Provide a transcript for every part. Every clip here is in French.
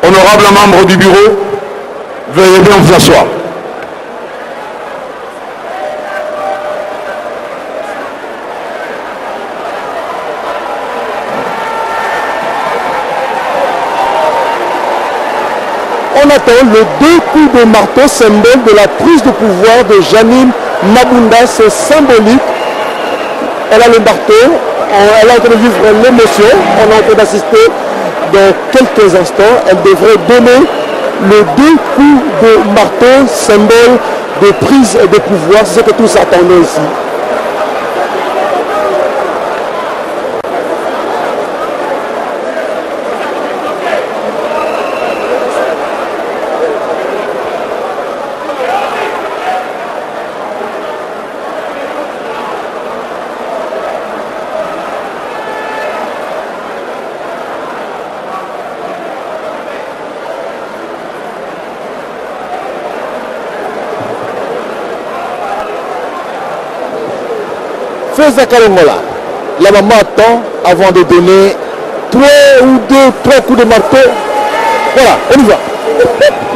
Honorables membres du bureau, veuillez bien vous asseoir. On attend le 2 coups de marteau, symbole de la prise de pouvoir de Janine Mabunda. C'est symbolique. Elle a le marteau, elle est en train de vivre l'émotion. On est en train d'assister dans quelques instants. Elle devrait donner le 2 coups de marteau, symbole de prise de pouvoir. C'est ce que tous attendaient ici. La maman attend avant de donner 3 coups de marteau. Voilà, on y va.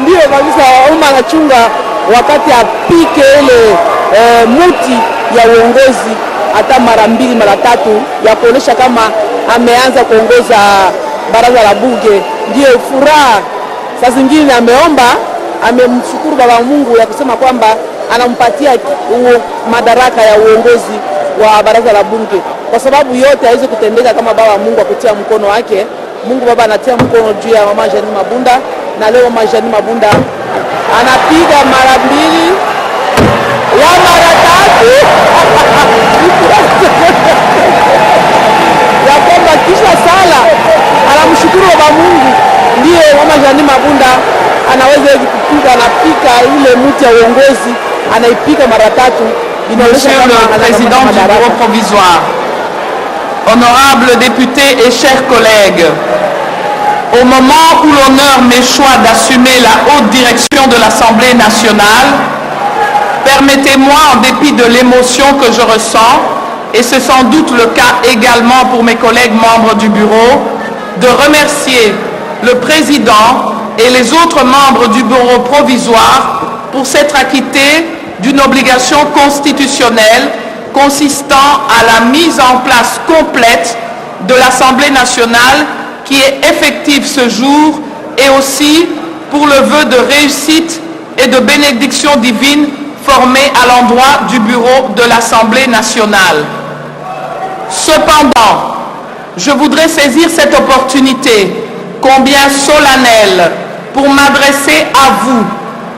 Ndio kabisa, uma anachunga wakati apike ile muti ya uongozi hata mara 2 mara 3 ya kuonesha kama ameanza kuongoza baraza la bunge. Ndio furaha. Saa zingine ameomba, amemshukuru Baba Mungu ya kusema kwamba anampatia madaraka ya uongozi wa baraza la bunge, kwa sababu yote haiwezi kutendeka kama Baba Mungu akutia mkono wake. Mungu Baba anatia mkono juu ya Mama Janine Mabunda, na leo Mama Janine Mabunda anapiga mara 2 ya mara 3 ya kwamba kisha sala anamshukuru Baba Mungu. Ndiyo Mama Janine Mabunda anaweza kupiga, anapika ile mti ya uongozi, anaipika mara 3. Monsieur le Président du Bureau provisoire, honorables députés et chers collègues, au moment où l'honneur m'échoit d'assumer la haute direction de l'Assemblée nationale, permettez-moi, en dépit de l'émotion que je ressens, et c'est sans doute le cas également pour mes collègues membres du Bureau, de remercier le Président et les autres membres du Bureau provisoire pour s'être acquittés d'une obligation constitutionnelle consistant à la mise en place complète de l'Assemblée nationale qui est effective ce jour, et aussi pour le vœu de réussite et de bénédiction divine formé à l'endroit du bureau de l'Assemblée nationale. Cependant, je voudrais saisir cette opportunité combien solennelle pour m'adresser à vous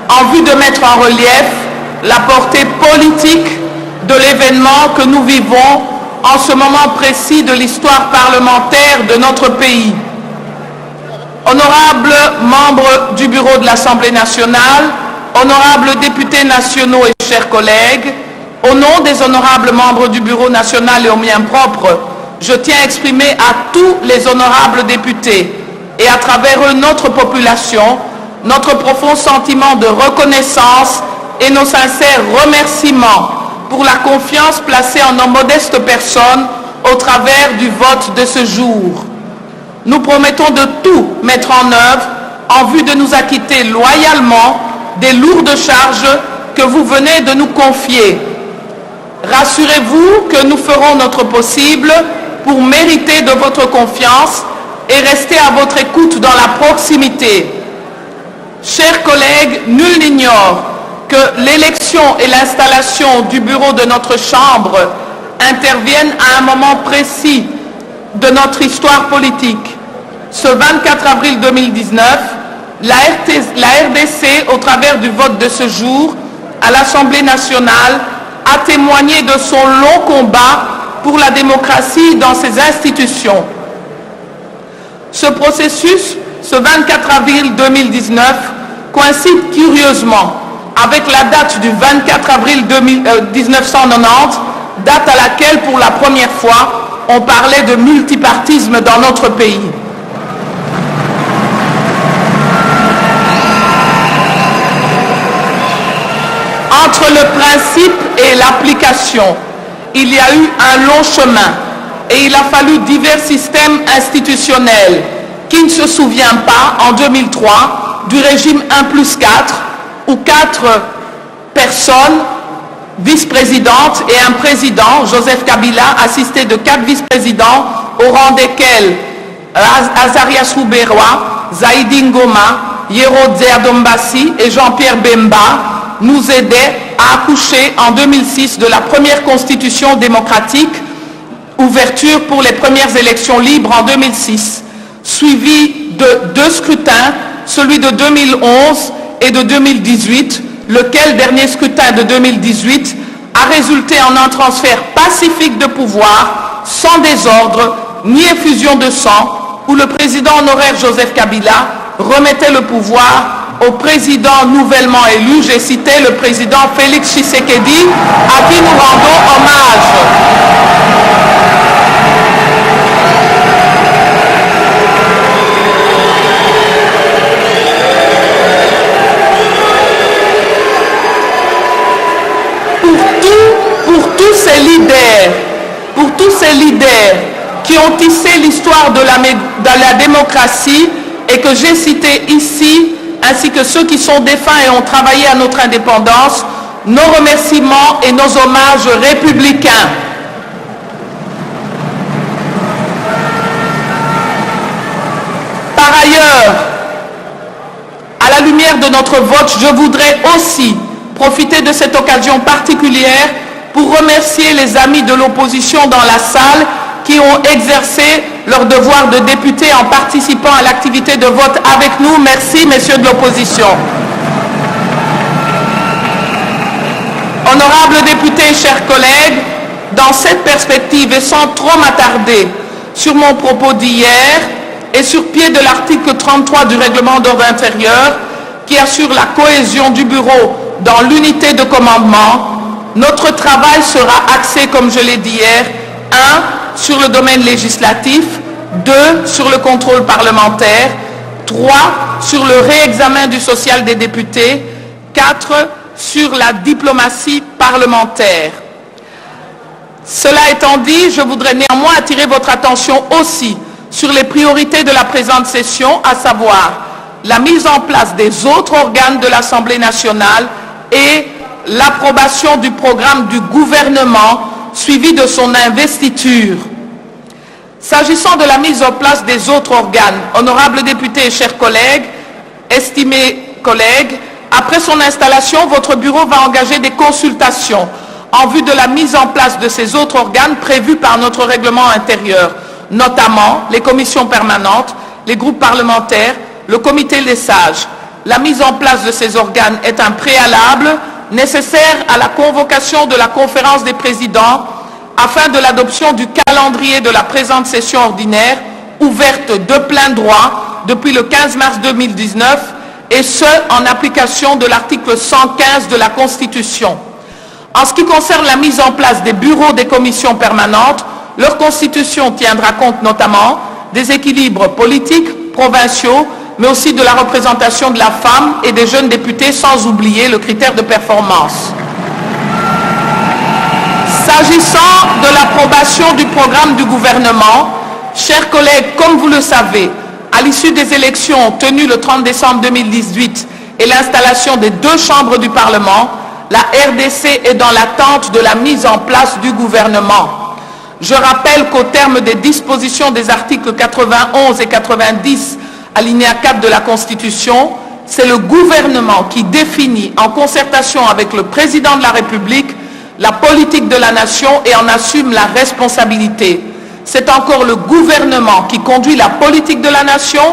en vue de mettre en relief la portée politique de l'événement que nous vivons en ce moment précis de l'histoire parlementaire de notre pays. Honorables membres du bureau de l'Assemblée nationale, honorables députés nationaux et chers collègues, au nom des honorables membres du bureau national et au mien propre, je tiens à exprimer à tous les honorables députés et à travers eux notre population, notre profond sentiment de reconnaissance et nos sincères remerciements pour la confiance placée en nos modestes personnes au travers du vote de ce jour. Nous promettons de tout mettre en œuvre en vue de nous acquitter loyalement des lourdes charges que vous venez de nous confier. Rassurez-vous que nous ferons notre possible pour mériter de votre confiance et rester à votre écoute dans la proximité. Chers collègues, nul n'ignore que l'élection et l'installation du bureau de notre Chambre interviennent à un moment précis de notre histoire politique. Ce 24 avril 2019, la RDC, au travers du vote de ce jour, à l'Assemblée nationale, a témoigné de son long combat pour la démocratie dans ses institutions. Ce processus, ce 24 avril 2019, coïncide curieusement avec la date du 24 avril 1990, date à laquelle, pour la première fois, on parlait de multipartisme dans notre pays. Entre le principe et l'application, il y a eu un long chemin et il a fallu divers systèmes institutionnels, Qui ne se souvient pas, en 2003, du régime 1+4, où 4 personnes, vice-présidentes et un président, Joseph Kabila, assisté de 4 vice-présidents, au rang desquels Azarias Rouberois, Zaïdi Ngoma, Yero Dzerdombassi et Jean-Pierre Bemba, nous aidaient à accoucher en 2006 de la première constitution démocratique, ouverture pour les premières élections libres en 2006, suivi de 2 scrutins, celui de 2011 et de 2018, lequel dernier scrutin de 2018 a résulté en un transfert pacifique de pouvoir, sans désordre ni effusion de sang, où le président honoraire Joseph Kabila remettait le pouvoir au président nouvellement élu, j'ai cité le président Félix Tshisekedi, à qui nous rendons hommage. Pour tous ces leaders qui ont tissé l'histoire de la démocratie et que j'ai cités ici, ainsi que ceux qui sont défunts et ont travaillé à notre indépendance, nos remerciements et nos hommages républicains. Par ailleurs, à la lumière de notre vote, je voudrais aussi profiter de cette occasion particulière pour remercier les amis de l'opposition dans la salle qui ont exercé leur devoir de député en participant à l'activité de vote avec nous. Merci, messieurs de l'opposition. Honorables députés, chers collègues, dans cette perspective et sans trop m'attarder sur mon propos d'hier et sur pied de l'article 33 du règlement d'ordre intérieur qui assure la cohésion du bureau dans l'unité de commandement, notre travail sera axé, comme je l'ai dit hier, 1. Sur le domaine législatif, 2. Sur le contrôle parlementaire, 3. Sur le réexamen du social des députés, 4. Sur la diplomatie parlementaire. Cela étant dit, je voudrais néanmoins attirer votre attention aussi sur les priorités de la présente session, à savoir la mise en place des autres organes de l'Assemblée nationale et l'approbation du programme du gouvernement suivi de son investiture. S'agissant de la mise en place des autres organes, honorables députés et chers collègues, estimés collègues, après son installation, votre bureau va engager des consultations en vue de la mise en place de ces autres organes prévus par notre règlement intérieur, notamment les commissions permanentes, les groupes parlementaires, le comité des sages. La mise en place de ces organes est un préalable nécessaire à la convocation de la conférence des présidents afin de l'adoption du calendrier de la présente session ordinaire ouverte de plein droit depuis le 15 mars 2019 et ce en application de l'article 115 de la Constitution. En ce qui concerne la mise en place des bureaux des commissions permanentes, leur constitution tiendra compte notamment des équilibres politiques, provinciaux, mais aussi de la représentation de la femme et des jeunes députés, sans oublier le critère de performance. S'agissant de l'approbation du programme du gouvernement, chers collègues, comme vous le savez, à l'issue des élections tenues le 30 décembre 2018 et l'installation des 2 chambres du Parlement, la RDC est dans l'attente de la mise en place du gouvernement. Je rappelle qu'au terme des dispositions des articles 91 et 90 alinéa 4 de la Constitution, c'est le gouvernement qui définit, en concertation avec le président de la République, la politique de la nation et en assume la responsabilité. C'est encore le gouvernement qui conduit la politique de la nation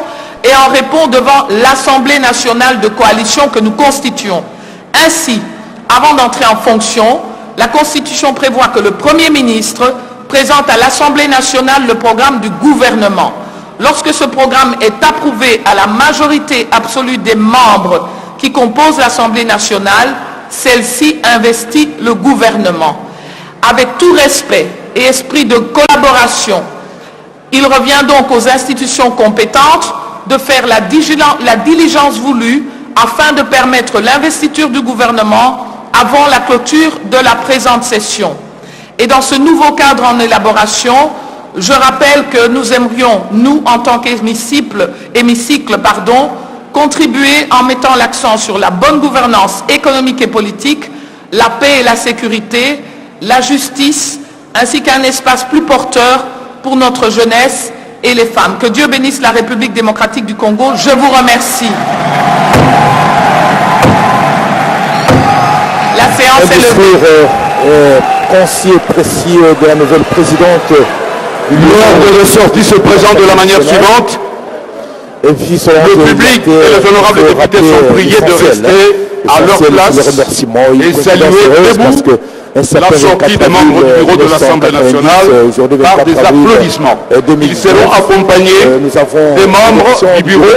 et en répond devant l'Assemblée nationale de coalition que nous constituons. Ainsi, avant d'entrer en fonction, la Constitution prévoit que le Premier ministre présente à l'Assemblée nationale le programme du gouvernement. Lorsque ce programme est approuvé à la majorité absolue des membres qui composent l'Assemblée nationale, celle-ci investit le gouvernement. Avec tout respect et esprit de collaboration, il revient donc aux institutions compétentes de faire la diligence voulue afin de permettre l'investiture du gouvernement avant la clôture de la présente session. Et dans ce nouveau cadre en élaboration, je rappelle que nous aimerions, nous, en tant qu'hémicycle, contribuer en mettant l'accent sur la bonne gouvernance économique et politique, la paix et la sécurité, la justice, ainsi qu'un espace plus porteur pour notre jeunesse et les femmes. Que Dieu bénisse la République démocratique du Congo. Je vous remercie. La séance est levée. Concis et précis de la nouvelle présidente. L'ordre de sortie se présente de la manière suivante. Le public et les honorables députés sont priés de rester à leur place et saluer debout la sortie des membres du bureau de l'Assemblée nationale par des applaudissements. Ils seront accompagnés des membres du bureau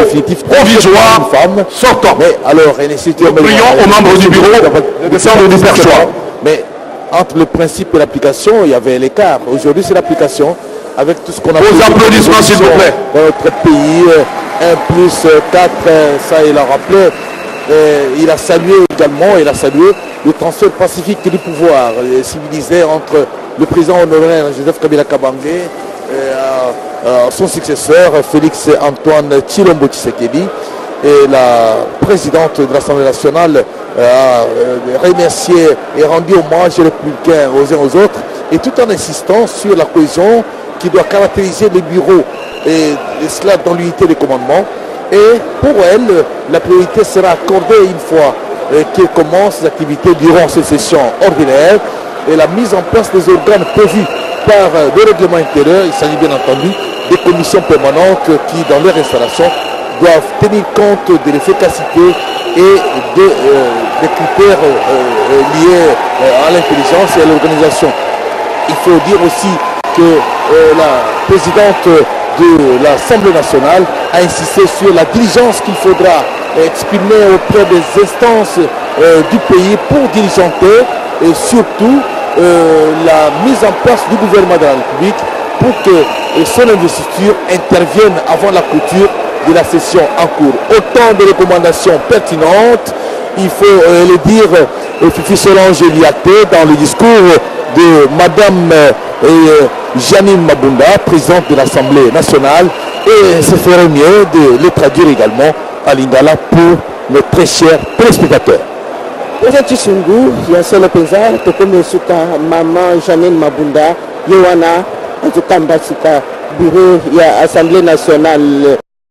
provisoire sortant. Nous prions aux membres du bureau de descendre du perchoir. Mais entre le principe et l'application, il y avait l'écart. Aujourd'hui, c'est l'application avec tout ce qu'on a fait. Vos applaudissements, s'il vous plaît. Dans notre pays, 1 plus 4, ça il a rappelé. Il a salué également, le transfert pacifique du pouvoir civilisé entre le président honoraire Joseph Kabila Kabange et son successeur Félix Antoine Tshilombo Tshisekedi. Et la présidente de l'Assemblée nationale a remercié et rendu hommage républicain aux uns aux autres, et tout en insistant sur la cohésion qui doit caractériser les bureaux, et cela dans l'unité des commandements. Et pour elle, la priorité sera accordée une fois qu'elle commence les activités durant ces sessions ordinaires et la mise en place des organes prévus par le règlement intérieur. Il s'agit bien entendu des commissions permanentes qui, dans leur installation, doivent tenir compte de l'efficacité et des critères liés à l'intelligence et à l'organisation. Il faut dire aussi que la présidente de l'Assemblée nationale a insisté sur la diligence qu'il faudra exprimer auprès des instances du pays pour diligenter et surtout la mise en place du gouvernement de la République pour que son investiture intervienne avant la clôture de la session en cours. Autant de recommandations pertinentes, il faut le dire, Fifi Solange Liaté dans le discours de Madame Janine Mabunda, présidente de l'Assemblée nationale, et ce serait mieux de le traduire également à Lingala pour nos très chers téléspectateurs. Président Tshisungu, Yansel Penza, Tokomi Suka, Maman Janine Mabunda, Yowana, Antukamba Sika, bureau de l'Assemblée nationale.